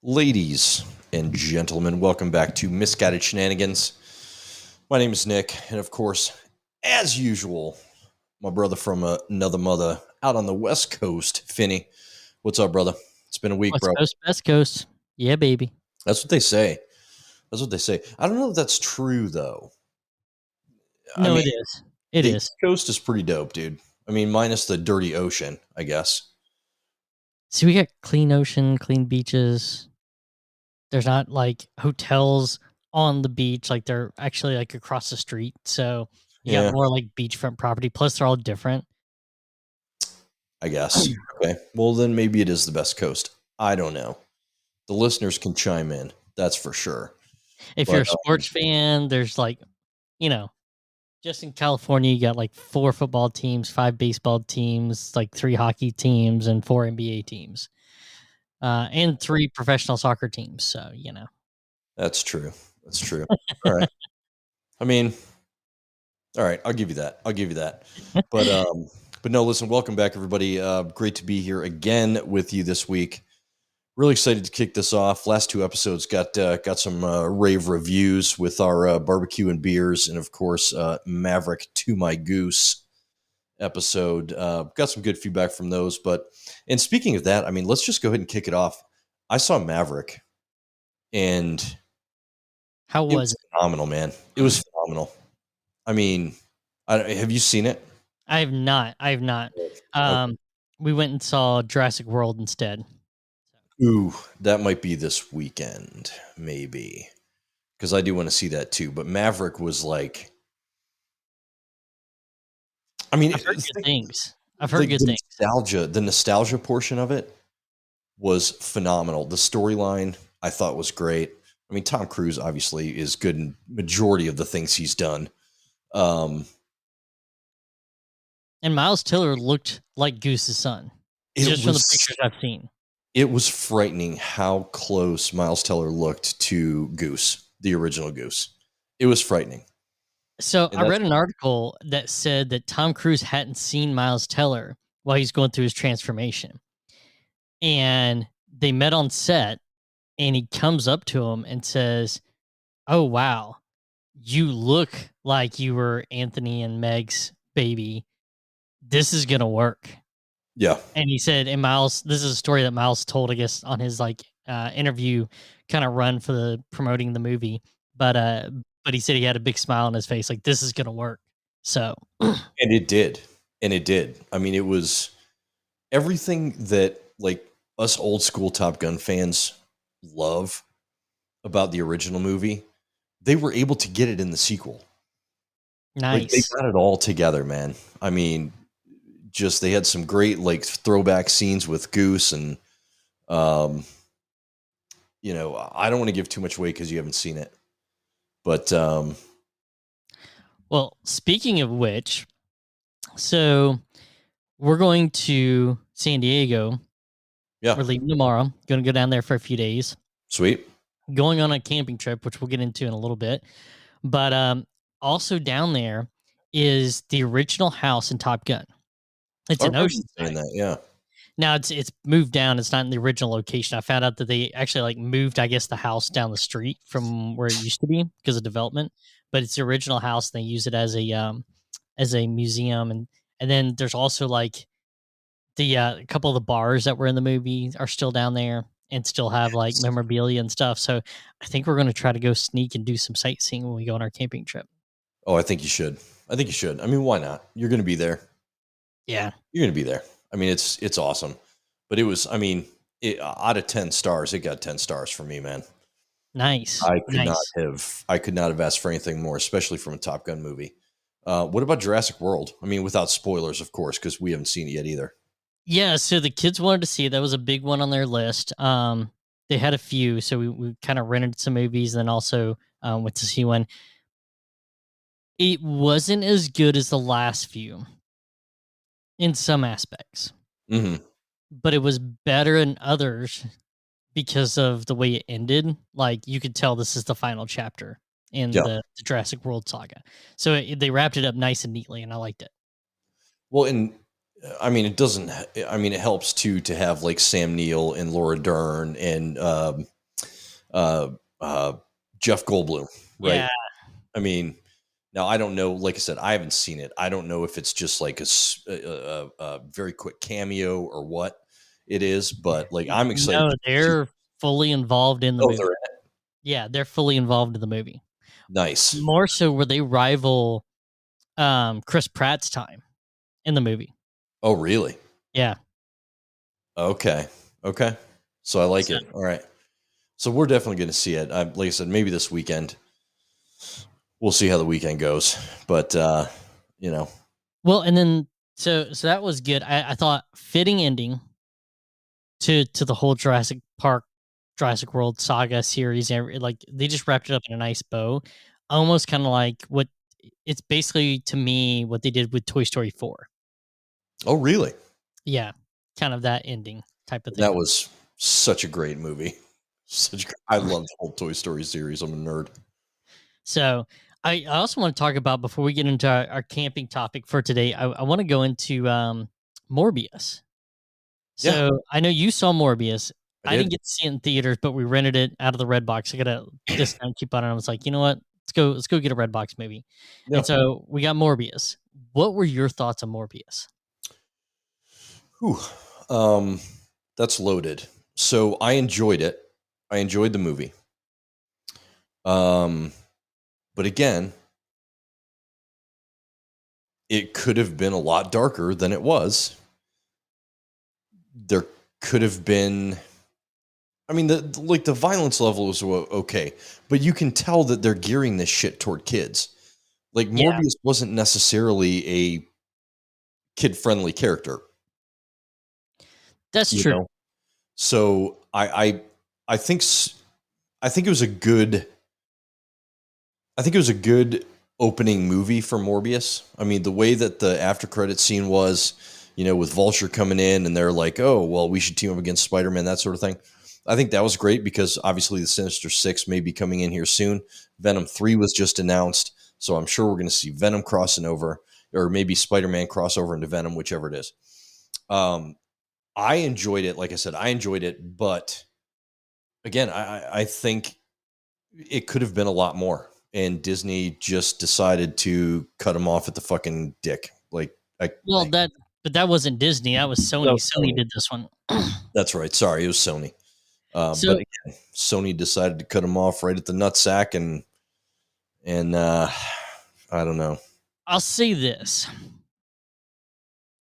Ladies and gentlemen, welcome back to Misguided Shenanigans. My name is Nick, and of course, as usual, my brother from another mother out on the West Coast, Finney. What's up, brother? It's been a week, West bro. Coast, West Coast. Yeah, baby. That's what they say. That's what they say. I don't know if that's true, though. I No, mean, it is. It the is. East Coast is pretty dope, dude. I mean, minus the dirty ocean, I guess. See, we got clean ocean, clean beaches. There's not like hotels on the beach, like they're actually like across the street. So you got Yeah, more like beachfront property. Plus, they're all different. I guess. Okay. Well, then maybe it is the best coast. I don't know. The listeners can chime in. That's for sure. If you're But a sports fan, there's like, you know, just in California, you got like 4 football teams, 5 baseball teams, like 3 hockey teams, and 4 NBA teams, and 3 professional soccer teams. So, that's true. That's true. All right. I mean, all right. I'll give you that. I'll give you that. But but no. Listen. Welcome back, everybody. Great to be here again with you this week. Really excited to kick this off. Last 2 episodes got some rave reviews with our barbecue and beers, and of course, Maverick to my goose episode. Got some good feedback from those. But and speaking of that, I mean, let's just go ahead and kick it off. I saw Maverick, and how it was was phenomenal, man. It it? was phenomenal. I mean, have you seen it? I have not. I have not. Okay. Um, we went and saw Jurassic World instead. Ooh, that might be this weekend, maybe, because I do want to see that too. But Maverick was like, I mean, I've heard good think, things. I've heard like good things. the nostalgia portion of it was phenomenal. The storyline I thought was great. I mean, Tom Cruise obviously is good in majority of the things he's done. Um, And Miles Teller looked like Goose's son, it just from the was pictures I've seen. it was frightening how close Miles Teller looked to Goose, the original Goose. It was frightening. So And I that's read an article that said that Tom Cruise hadn't seen Miles Teller while he's going through his transformation, and they met on set, and he comes up to him and says, "Oh wow, you look like you were Anthony and Meg's baby. This is gonna work." yeah. And he said, and Miles, this is a story that Miles told, I guess, on his like interview kind of run for the promoting the movie. But he said he had a big smile on his face, like this is gonna work. So And it did. And it did. I mean, it was everything that like us old school Top Gun fans love about the original movie. They were able to get it in the sequel. Like they nice. got it all together, man. I mean, just they had some great like throwback scenes with Goose and um I don't want to give too much away because you haven't seen it. But Well, speaking of which, so we're going to San Diego. yeah, We're leaving tomorrow. Going to go down there for a few days. sweet. Going on a camping trip, which we'll get into in a little bit. But also down there is the original house in Top Gun. It's I in remember you saying Oceanside. that. Yeah. Now it's moved down. It's not in the original location. I found out that they actually like moved, I guess, the house down the street from where it used to be because of development. But it's the original house. And they use it as a museum, and then there's also like the a couple of the bars that were in the movie are still down there and still have like memorabilia and stuff. So I think we're going to try to go sneak and do some sightseeing when we go on our camping trip. Oh, I think you should. I think you should. I mean, why not? You're going to be there. Yeah, You're going to be there. I mean, it's awesome. But it was. I mean, out of 10 stars, it got 10 stars for me, man. nice, nice. I could not have asked for anything more, especially from a Top Gun movie. What about Jurassic World? I mean, without spoilers, of course, because we haven't seen it yet either. Yeah, so the kids wanted to see it. That was a big one on their list. They had a few, so we kind of rented some movies, and then also went to see one. It wasn't as good as the last few in some aspects, Hmm. but it was better in others because of the way it ended. Like you could tell this is the final chapter in Yeah. the Jurassic World saga. So they wrapped it up nice and neatly, and I liked it. Well, and I mean, it doesn't. I mean, it helps too to have like Sam Neill and Laura Dern and uh, uh, Jeff Goldblum, right? Yeah, I mean, now I don't know. Like I said, I haven't seen it. I don't know if it's just like a very quick cameo or what it is, but like I'm excited no, to see. they're fully involved in the Oh, they're movie. Yeah, they're fully involved in the movie. nice. More so where they rival Chris Pratt's time in the movie. Oh, really? Yeah. Okay. Okay. So I like So it. All right. So we're definitely going to see it. Like I said, maybe this weekend. We'll see how the weekend goes. But you know, well, and then so that was good. I thought fitting ending to the whole Jurassic Park, Jurassic World saga series. Like they just wrapped it up in a nice bow, almost kind of like what it's basically to me what they did with Toy Story 4. oh really? Yeah, kind of that ending type of That thing. was such a great movie. I love the whole Toy Story series. I'm a nerd. So I also want to talk about before we get into our camping topic for today. I want to go into Morbius. Yeah, So I know you saw Morbius. I I didn't did. get to see it in theaters, but we rented it out of the Red Box. I got a discount coupon, and I was like, you know what? Let's go get a Red Box movie. Yeah. And so we got Morbius. What were your thoughts on Morbius? Whew. Um, that's loaded. So I enjoyed it. I enjoyed the movie. Um, but again, it could have been a lot darker than it was. There could have been. I mean, the violence level was okay, but you can tell that they're gearing this shit toward kids. Like Yeah, Morbius wasn't necessarily a kid friendly character, that's you true. know. So I think I think it was a good I think it was a good opening movie for Morbius. I mean, the way that the after credit scene was, with Vulture coming in and they're like, "Oh, well, we should team up against Spider-Man," that sort of thing. I think that was great because obviously the Sinister Six may be coming in here soon. Venom 3 was just announced, so I'm sure we're going to see Venom crossing over, or maybe Spider-Man crossover into Venom, whichever it is. Um, I enjoyed it. Like I said, I enjoyed it, but again, I think it could have been a lot more. And Disney just decided to cut him off at the fucking dick. Like, Well, but that wasn't Disney. That was that Sony. was Sony Sony. did this one. That's right. Sorry, it was Sony. But So again, Sony decided to cut him off right at the nutsack, and I don't know. I'll say this: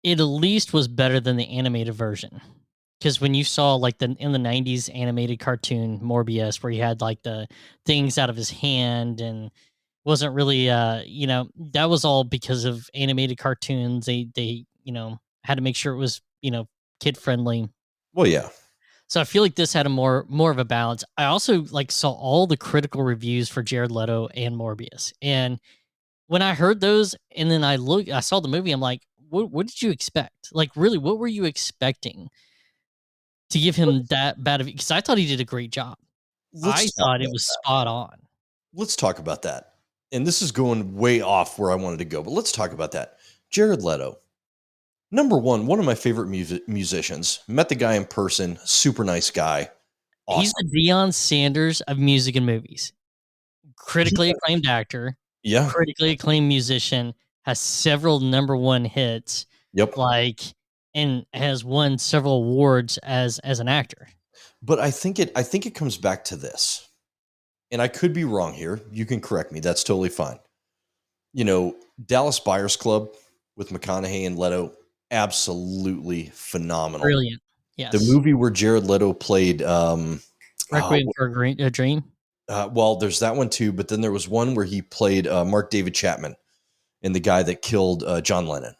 it at least was better than the animated version. Because when you saw like the in the '90s animated cartoon Morbius, where he had like the things out of his hand and wasn't really, that was all because of animated cartoons. They had to make sure it was kid friendly. Well, yeah. So I feel like this had a more of a balance. I also like saw all the critical reviews for Jared Leto and Morbius, and when I heard those, and then I saw the movie, I'm like, what did you expect? Like, really, what were you expecting to give him that bad of? Because I thought he did a great job. Let's I talk thought it about was that. spot on. Let's talk about that. And this is going way off where I wanted to go, but let's talk about that. Jared Leto, number one of my favorite musicians. Met the guy in person. Super nice guy. He's Awesome. the Deion Sanders of music and movies. Critically acclaimed actor, Yeah. critically acclaimed musician, has several number one hits, Yep. like, and has won several awards as an actor. But I think it comes back to this. And I could be wrong here. You can correct me. That's totally fine. Dallas Buyers Club with McConaughey and Leto, absolutely phenomenal. Brilliant. The Yes. movie where Jared Leto played, Requiem for a Dream. well, there's that one too, but then there was one where he played Mark David Chapman and the guy that killed John Lennon.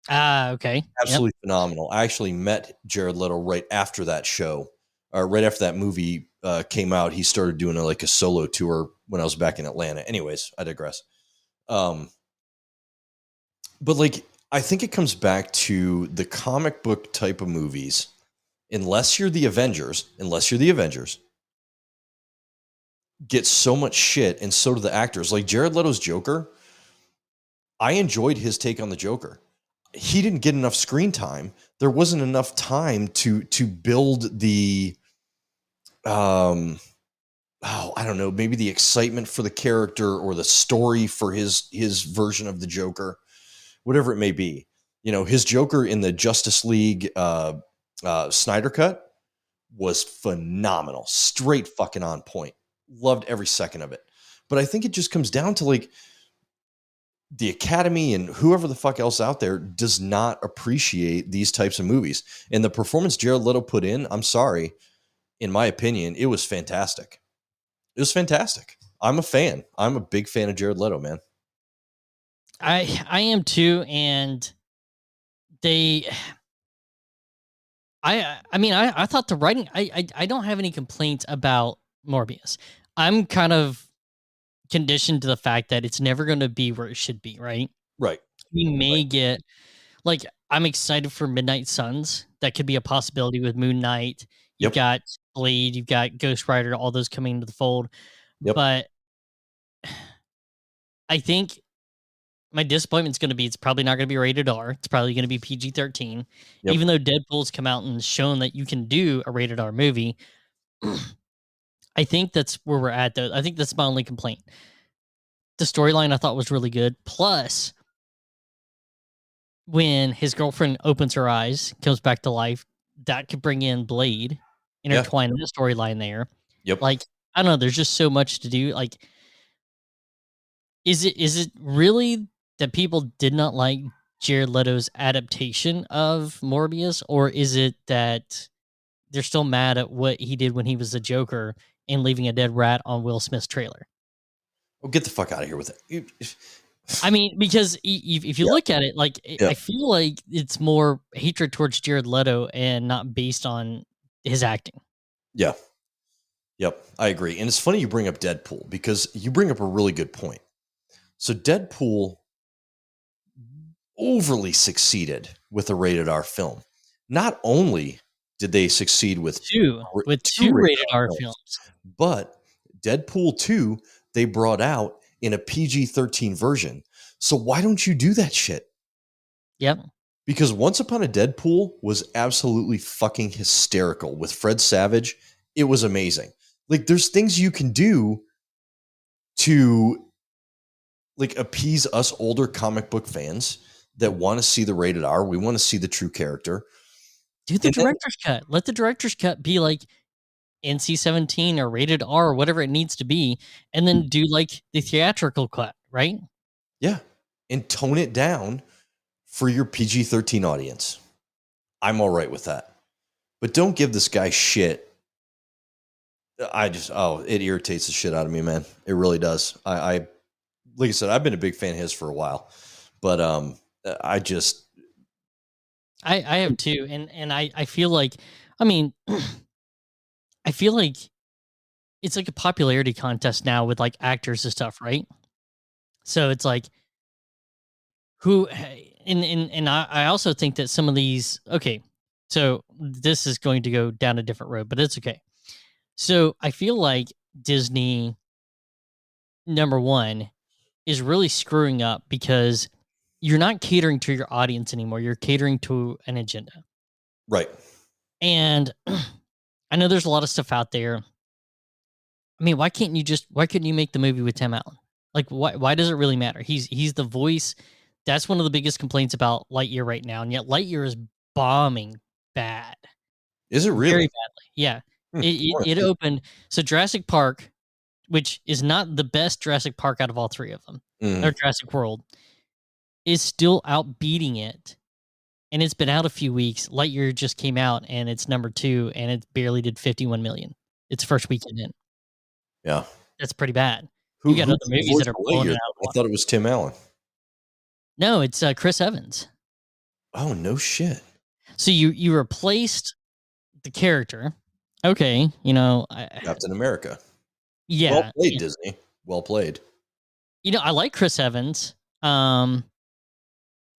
Ah, okay. Yep. Absolutely phenomenal. I actually met Jared Leto right after that show, or right after that movie came out. He started doing like a solo tour when I was back in Atlanta. Anyways, I digress. Um, but like, I think it comes back to the comic book type of movies. Unless you're the Avengers, get so much shit, and so do the actors. Like Jared Leto's Joker, I enjoyed his take on the Joker. he didn't get enough screen time. There wasn't enough time to build the I don't know, maybe the excitement for the character or the story for his version of the Joker, whatever it may be. You know, his Joker in the Justice League Snyder cut was phenomenal, straight fucking on point. Loved every second of it. But I think it just comes down to like the Academy and whoever the fuck else out there does not appreciate these types of movies. And the performance Jared Leto put in, I'm sorry, in my opinion, it was fantastic. It was fantastic. I'm a fan. I'm a big fan of Jared Leto, man. I am too, and they I mean I thought the writing I don't have any complaints about Morbius. I'm kind of conditioned to the fact that it's never going to be where it should be, right? Right. We Right. may get like I'm excited for Midnight Suns. That could be a possibility with Moon Knight. You've Yep. got Blade, you've got Ghost Rider, all those coming into the fold. Yep. But I think my disappointment's going to be it's probably not going to be rated R. It's probably going to be PG-13. Yep. Even though Deadpool's come out and shown that you can do a rated R movie, I think that's where we're at though. I think that's my only complaint. The storyline I thought was really good. Plus, when his girlfriend opens her eyes, comes back to life, that could bring in Blade, Yeah. intertwine the storyline there. Yep. Like, I don't know, there's just so much to do. Like, is it really that people did not like Jared Leto's adaptation of Morbius, or is it that they're still mad at what he did when he was the Joker and leaving a dead rat on Will Smith's trailer? Well, get the fuck out of here with it. I mean, because if you Yeah. look at it, like Yeah. I feel like it's more hatred towards Jared Leto and not based on his acting. Yeah. Yep. I agree. And it's funny you bring up Deadpool because you bring up a really good point. So Deadpool overly succeeded with a rated R film. Not only did they succeed with Two with two two rated rated R R films, films. but Deadpool 2 they brought out in a PG-13 version. So why don't you do that shit? Yep. Because Once Upon a Deadpool was absolutely fucking hysterical with Fred Savage. It was amazing. Like there's things you can do to like appease us older comic book fans that want to see the rated R. We want to see the true character. Do the And then director's cut. Let the director's cut be like NC-17 or rated R or whatever it needs to be, and then do like the theatrical cut, right? yeah, and tone it down for your PG-13 audience. I'm all right with that. But don't give this guy shit. It irritates the shit out of me, man. It really does. I like I said, I've been a big fan of his for a while, but I just I have too, and I feel like, I mean, I feel like it's like a popularity contest now with like actors and stuff, right? So it's like who, and I also think that some of these, okay, so this is going to go down a different road, but it's okay. So I feel like Disney, number one, is really screwing up because you're not catering to your audience anymore. You're catering to an agenda. right. And I know there's a lot of stuff out there. I mean, why couldn't you make the movie with Tim Allen? Like why does it really matter? He's the voice. That's one of the biggest complaints about Lightyear right now. And yet Lightyear is bombing bad. Is it Very really? badly. Yeah. Hmm. It opened so Jurassic Park, which is not the best Jurassic Park out of all three of them, or Mhm. Jurassic World, is still outbeating it. And it's been out a few weeks. Lightyear just came out and it's number 2 and it barely did 51 million. Its first weekend in. Yeah. That's pretty bad. You got Who other did the movies voice that are for blowing it Lightyear? out of the I water. thought it was Tim Allen. No, it's Chris Evans. Oh no shit. So you replaced the character. Okay, Captain America. Well yeah, played, Disney. Well played. I like Chris Evans.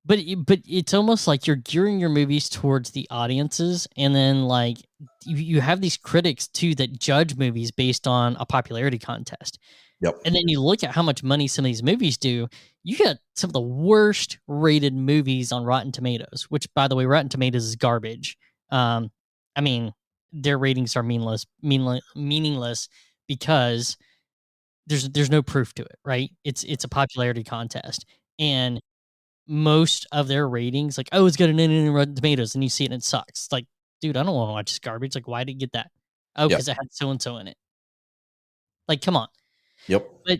But it's almost like you're gearing your movies towards the audiences, and then like you have these critics too that judge movies based on a popularity contest. Yep. And then you look at how much money some of these movies do. You got some of the worst rated movies on Rotten Tomatoes, which, by the way, Rotten Tomatoes is garbage. I mean, their ratings are meaningless because there's no proof to it, right? It's a popularity contest, and most of their ratings, like, oh, it's got an in Rotten Tomatoes, and you see it and it sucks. It's like, dude, I don't want to watch this garbage. Like, why did you get that? Oh, Yep. because it had so and so in it. Like, come on. Yep. But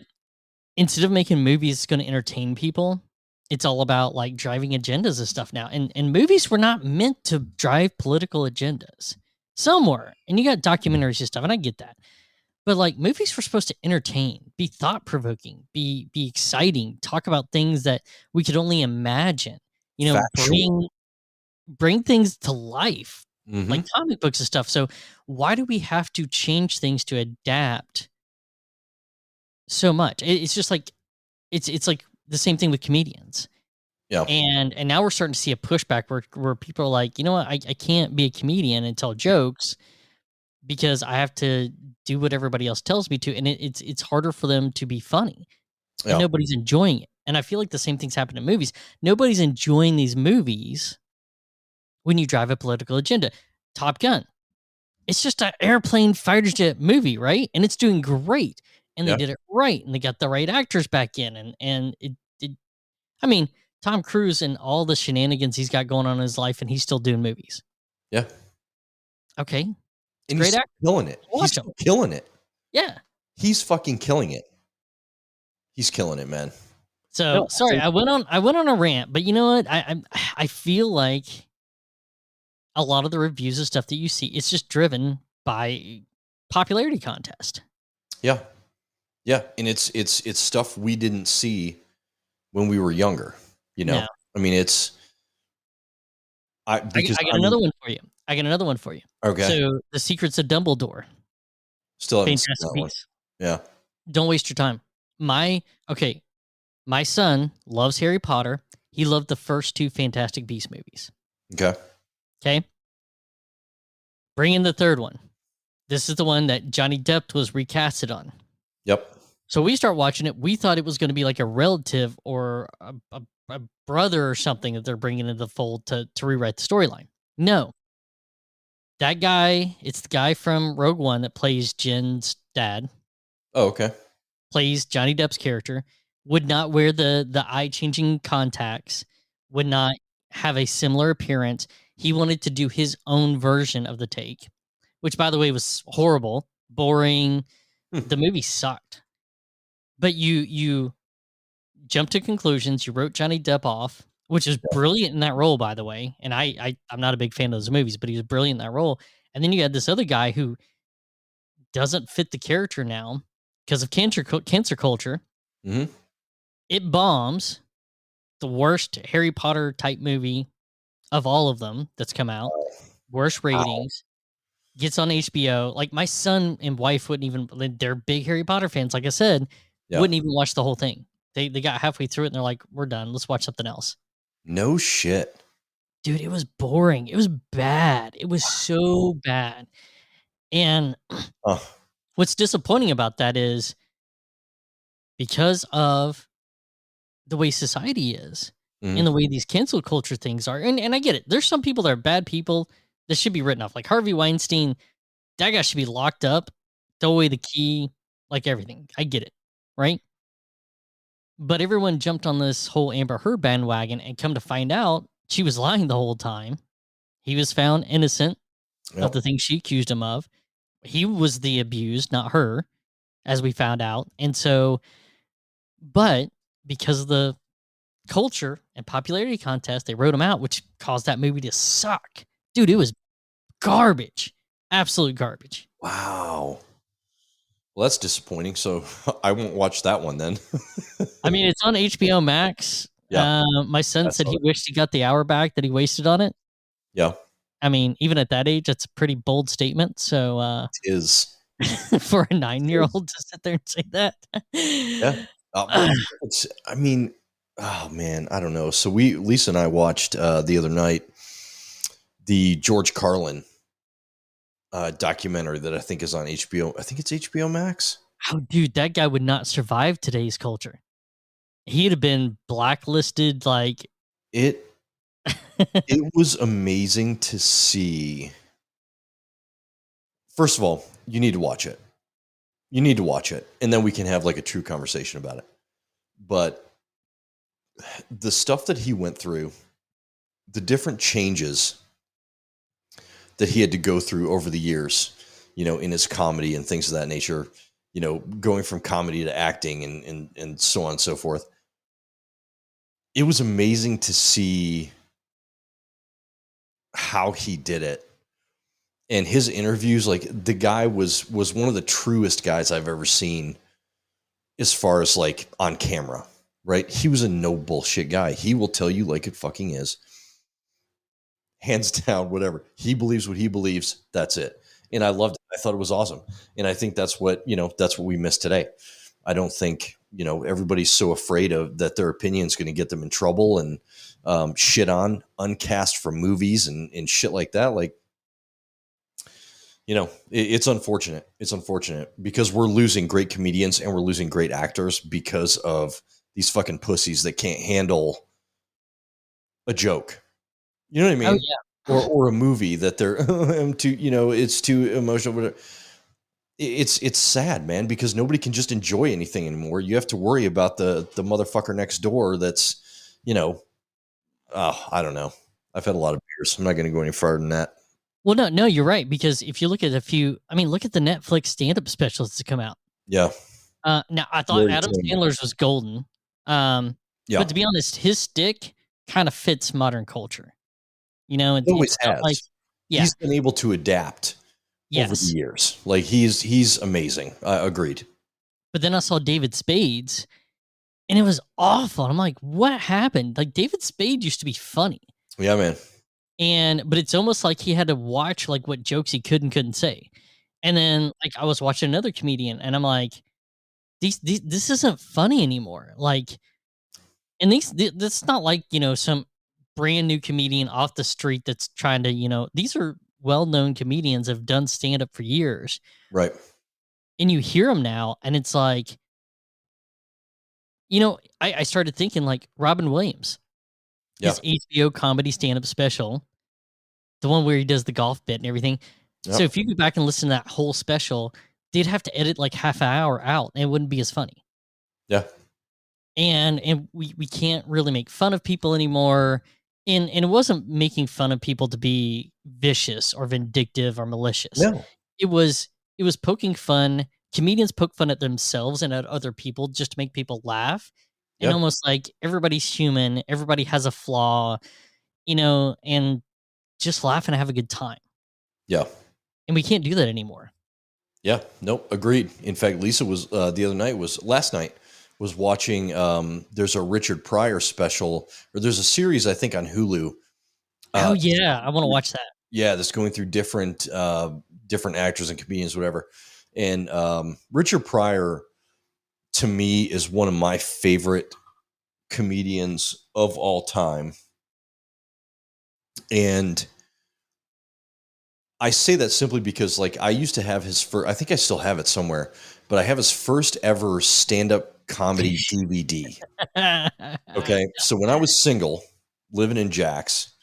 instead of making movies going to entertain people, it's all about like driving agendas and stuff now. And movies were not meant to drive political agendas. Some were, and you got documentaries and stuff, and I get that. But like movies were supposed to entertain, be thought provoking, be exciting, talk about things that we could only imagine. You know, Factual. bring things to life, Mm-hmm. like comic books and stuff. So why do we have to change things to adapt so much? It's just like it's like the same thing with comedians. Yeah. And now we're starting to see a pushback where people are like, you know what, I can't be a comedian and tell jokes because I have to do what everybody else tells me to, and it's harder for them to be funny, and Yeah. nobody's enjoying it. And I feel like the same thing's happened in movies. Nobody's enjoying these movies when you drive a political agenda. Top Gun. It's just an airplane fighter jet movie, right? And it's doing great. And they Yeah. did it right, and they got the right actors back in, and it I mean, Tom Cruise and all the shenanigans he's got going on in his life, and he's still doing movies. Yeah. Okay, it's a And he's great still actor. killing it. He's Watch him. still killing it. Yeah. He's fucking killing it. He's killing it, man. So No, I sorry, think I went on a rant, but you know what? I feel like a lot of the reviews and stuff that you see, it's just driven by popularity contest. yeah. Yeah. And it's stuff we didn't see when we were younger, you know. No, I mean, it's because I got I'm another one for you. I got another one for you. okay. So the Secrets of Dumbledore, Still haven't seen Fantastic that one. Beasts. Yeah. Don't waste your time. My okay, my son loves Harry Potter. He loved the first two Fantastic Beast movies. Okay. Okay. Bring in the third one. This is the one that Johnny Depp was recasted on. Yep. So we start watching it. We thought it was going to be like a relative or a brother or something that they're bringing into the fold to rewrite the storyline. No, that guy, it's the guy from Rogue One that plays Jen's dad, Oh, okay. plays Johnny Depp's character, would not wear the eye changing contacts, would not have a similar appearance. He wanted to do his own version of the take, which by the way was horrible, boring. Hmm. The movie sucked. But you jump to conclusions. You wrote Johnny Depp off, which is brilliant in that role, by the way. And I'm not a big fan of those movies, but he was brilliant in that role. And then you had this other guy who doesn't fit the character now because of cancer culture. Mm-hmm. It bombs. The worst Harry Potter type movie of all of them that's come out. Worst Wow. ratings. Gets on HBO. Like my son and wife wouldn't even. They're big Harry Potter fans. Like I said, Yeah. wouldn't even watch the whole thing. They got halfway through it and they're like, "We're done. Let's watch something else." No shit. Dude, it was boring. It was bad. It was so bad. And Oh. what's disappointing about that is because of the way society is and the Mm-hmm. way these cancel culture things are. And I get it. There's some people that are bad people that should be written off. Like Harvey Weinstein, that guy should be locked up, throw away the key, like everything. I get it. Right? But everyone jumped on this whole Amber Heard bandwagon and come to find out she was lying the whole time. He was found innocent of Yep. the things she accused him of. He was the abused, not her, as we found out. And so, but because of the culture and popularity contest, they wrote him out, which caused that movie to suck. Dude, it was garbage. Absolute garbage. Wow. Well, that's disappointing. So I won't watch that one then. I mean, it's on HBO Max. Yeah. My son I said saw he it. wished he got the hour back that he wasted on it. Yeah. I mean, even at that age, that's a pretty bold statement. So, It is. for a It 9-year-old is. to sit there and say that. Yeah. But it's, I mean, oh man, I don't know. So Lisa and I watched the other night the George Carlin documentary that I think is on HBO. I think it's HBO Max. Oh, dude, that guy would not survive today's culture. He'd have been blacklisted. Like, It it was amazing to see. First of all, you need to watch it. You need to watch it, and then we can have like a true conversation about it. But the stuff that he went through, the different changes that he had to go through over the years, in his comedy and things of that nature, going from comedy to acting and so on and so forth. It was amazing to see how he did it. And his interviews, like the guy was one of the truest guys I've ever seen as far as like on camera, right? He was a no bullshit guy. He will tell you like it fucking is. Hands down, whatever. He believes what he believes. That's it. And I loved it. I thought it was awesome. And I think that's what we miss today. I don't think, everybody's so afraid of that their opinion's going to get them in trouble and shit on, uncast from movies and shit like that. Like, it's unfortunate. It's unfortunate because we're losing great comedians and we're losing great actors because of these fucking pussies that can't handle a joke. You know what I oh mean? yeah, Or a movie that they're I'm too, it's too emotional. Whatever. It's sad, man, because nobody can just enjoy anything anymore. You have to worry about the motherfucker next door that's, I don't know. I've had a lot of beers. I'm not going to go any farther than that. well, no, you're right because if you look at a few, I mean, look at the Netflix stand-up specials that come out. Yeah. Now I thought Very Adam entertaining. Sandler's was golden, Yeah. but to be honest, his stick kind of fits modern culture. You know, It always it's not like, has. yeah, He's been able to adapt over the yes. years. Like he's amazing. Agreed. But then I saw David Spade's, and it was awful. I'm like, what happened? Like David Spade used to be funny, Yeah, man. but it's almost like he had to watch like what jokes he could and couldn't say. And then like I was watching another comedian, and I'm like, these this isn't funny anymore. Like, and that's not like some brand new comedian off the street that's trying to these are well known comedians have done stand up for years, Right. and you hear them now, and it's like I started thinking like Robin Williams, Yeah. his HBO comedy stand up special, the one where he does the golf bit and everything. So Yep. if you go back and listen to that whole special, they'd have to edit like half an hour out, and it wouldn't be as funny. Yeah. And we can't really make fun of people anymore. And it wasn't making fun of people to be vicious or vindictive or malicious. No. It was poking fun. Comedians poke fun at themselves and at other people just to make people laugh. And Yeah. almost like everybody's human, everybody has a flaw, and just laugh and have a good time. Yeah. And we can't do that anymore. Yeah, nope, agreed. In fact, Lisa was last night was watching. There's a Richard Pryor special, or there's a series I think on Hulu. Oh Uh, yeah, I want to watch that. yeah, that's going through different actors and comedians, whatever. And Richard Pryor, to me, is one of my favorite comedians of all time. And I say that simply because, like, I used to have his first, I think I still have it somewhere, but I have his first ever stand up comedy DVD. Okay. So when I was single, living in Jax,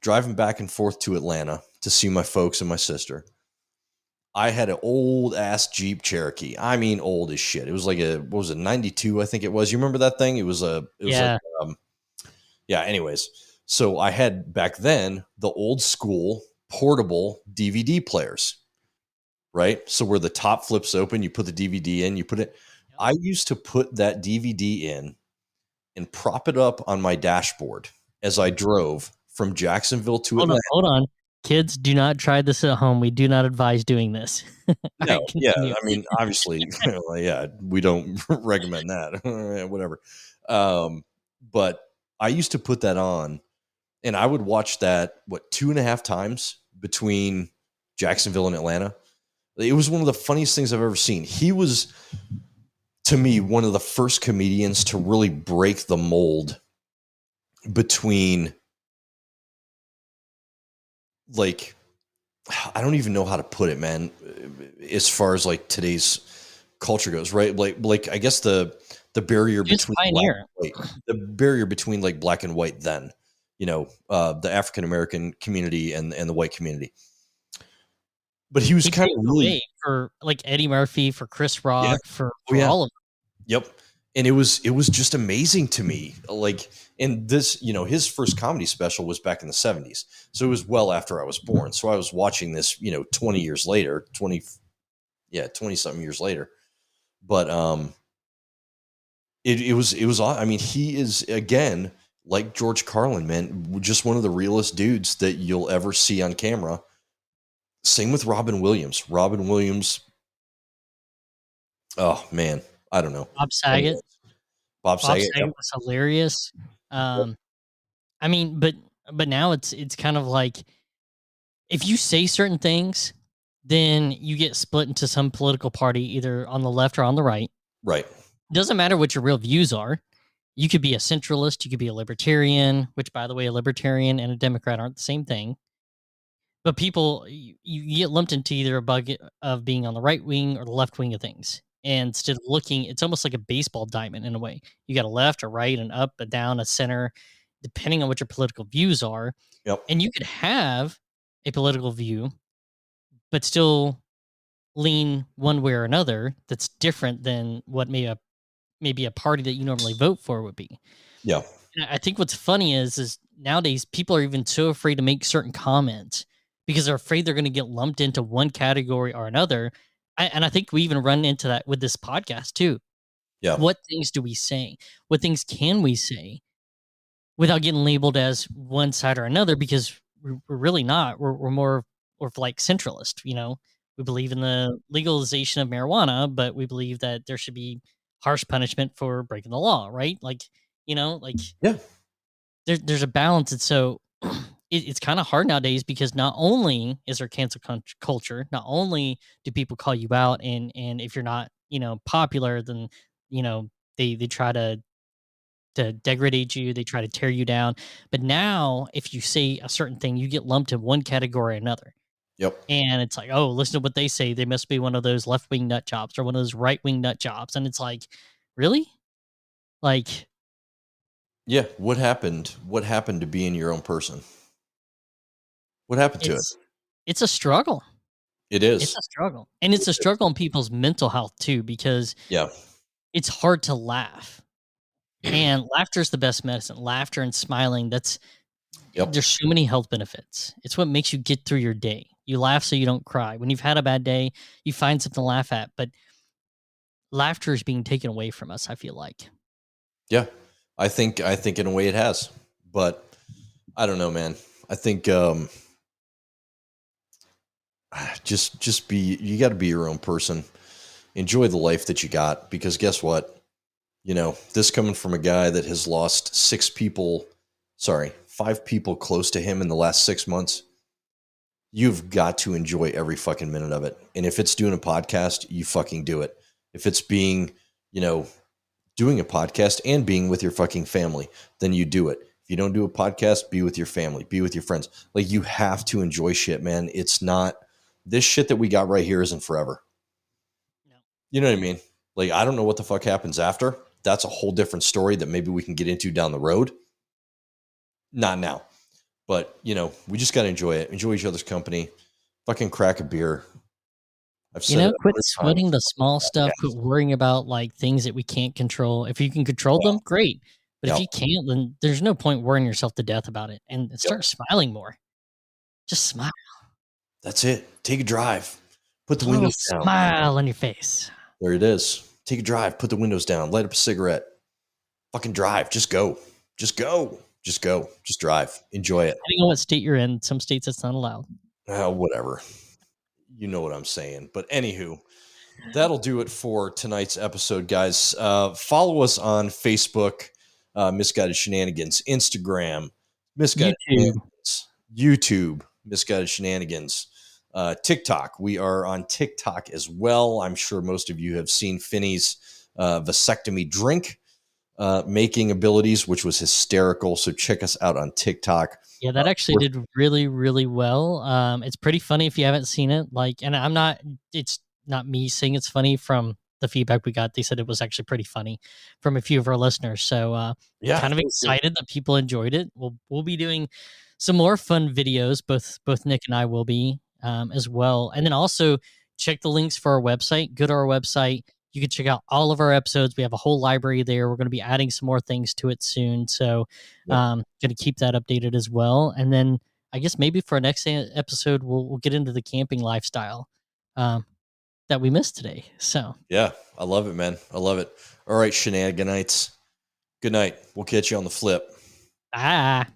driving back and forth to Atlanta to see my folks and my sister, I had an old ass Jeep Cherokee. I mean, old as shit. It was like what was it, 92, I think it was. You remember that thing? It was like, Yeah. yeah, anyways. So I had back then the old school portable DVD players, right? So where the top flips open, you put the DVD in, you put it. I used to put that DVD in and prop it up on my dashboard as I drove from Jacksonville to Hold on, Atlanta. hold on. Kids, do not try this at home. We do not advise doing this. All right, No, yeah, continue. I mean, obviously, yeah, we don't recommend that, whatever. But I used to put that on, and I would watch that 2.5 times between Jacksonville and Atlanta. It was one of the funniest things I've ever seen. He was, to me, one of the first comedians to really break the mold between, like, I don't even know how to put it, man, as far as like today's culture goes, right? Like I guess the barrier He was a between black pioneer. and white, the barrier between like black and white then, the African American community and the white community. But he was He kind paved of the really, way for like Eddie Murphy, for Chris yeah, Rock, oh for yeah, all of yep. And it was just amazing to me. Like, and this, his first comedy special was back in the 70s. So it was well after I was born. So I was watching this, 20 years later, 20 something years later. But it was I mean, he is, again, like George Carlin, man, just one of the realest dudes that you'll ever see on camera. Same with Robin Williams. Robin Williams, oh man, I don't know. Bob One of Saget. those. Bob Bob Saget, yep, Saget was hilarious. yep, Um, I mean, but now it's kind of like if you say certain things, then you get split into some political party, either on the left or on the right. right, Doesn't matter what your real views are. You could be a centralist, you could be a libertarian, which, by the way, a libertarian and a Democrat aren't the same thing. But people, you get lumped into either a bucket of being on the right wing or the left wing of things. And instead of looking, it's almost like a baseball diamond in a way. You got a left, a right, an up, a down, a center, depending on what your political views are. yep, And you could have a political view, but still lean one way or another that's different than what maybe a party that you normally vote for would be. yeah, And I think what's funny is nowadays people are even so afraid to make certain comments because they're afraid they're going to get lumped into one category or another. And I think we even run into that with this podcast too. yeah, What things do we say? What things can we say without getting labeled as one side or another? Because we're really not. We're more of like centralist. We believe in the legalization of marijuana, but we believe that there should be harsh punishment for breaking the law, right? Like yeah, there's a balance. And so it's kind of hard nowadays because not only is there cancel culture, not only do people call you out, and if you're not popular, then you know they try to degrade you, they try to tear you down. But now if you say a certain thing, you get lumped in one category or another. yep, And it's like, oh, listen to what they say, they must be one of those left wing nut jobs or one of those right wing nut jobs. And it's like, really? Like, yeah. What happened to being your own person? What happened to it? it's it's a struggle. It It's is. a struggle. And it's a struggle in people's mental health too, because Yeah, it's hard to laugh. And laughter is the best medicine. Laughter and smiling, yep, there's so many health benefits. It's what makes you get through your day. You laugh so you don't cry. When you've had a bad day, you find something to laugh at. But laughter is being taken away from us, I feel like. yeah. I think in a way it has, but I don't know, man. I think just be you got to be your own person. Enjoy the life that you got, because guess what? This coming from a guy that has lost five people close to him in the last 6 months. You've got to enjoy every fucking minute of it. And if it's doing a podcast, you fucking do it. If it's being, you know, doing a podcast and being with your fucking family, then you do it. If you don't do a podcast, be with your family, be with your friends. Like, you have to enjoy shit, man. It's not, this shit that we got right here isn't forever. No. You know what I mean? Like, I don't know what the fuck happens after. That's a whole different story that maybe we can get into down the road. Not now. But, we just got to enjoy it. Enjoy each other's company. Fucking crack a beer. I've said it Quit 100 sweating the small stuff, quit times. worrying about like things that we can't control. If you can control them, great. But if Yep. you can't, then there's no point worrying yourself to death about it, and Yep. start smiling more. Just smile. That's it. Take a drive. Put the Put a little windows down. smile on your face. There it is. Take a drive. Put the windows down. Light up a cigarette. Fucking drive. Just go. Just go. Just go. Just drive. Enjoy it. Depending on what state you're in, some states it's not allowed. Whatever. You know what I'm saying. But anywho, that'll do it for tonight's episode, guys. Follow us on Facebook, Misguided Shenanigans, Instagram, Misguided YouTube. Shenanigans, YouTube, Misguided Shenanigans, TikTok. We are on TikTok as well. I'm sure most of you have seen Finney's vasectomy drink making abilities, which was hysterical. So check us out on TikTok. Yeah, that actually did really, really well. It's pretty funny if you haven't seen it. Like, and it's not me saying it's funny from the feedback we got. They said it was actually pretty funny from a few of our listeners. So Yeah, kind of that was good. excited that people enjoyed it. We'll be doing some more fun videos. Both Nick and I will be as well. And then also check the links for our website. Go to our website. You can check out all of our episodes. We have a whole library there. We're going to be adding some more things to it soon. So Yep. going to keep that updated as well. And then I guess maybe for our next episode, we'll get into the camping lifestyle that we missed today. So Yeah, I love it, man. I love it. All right, Shenaniganites. Good night. We'll catch you on the flip. ah.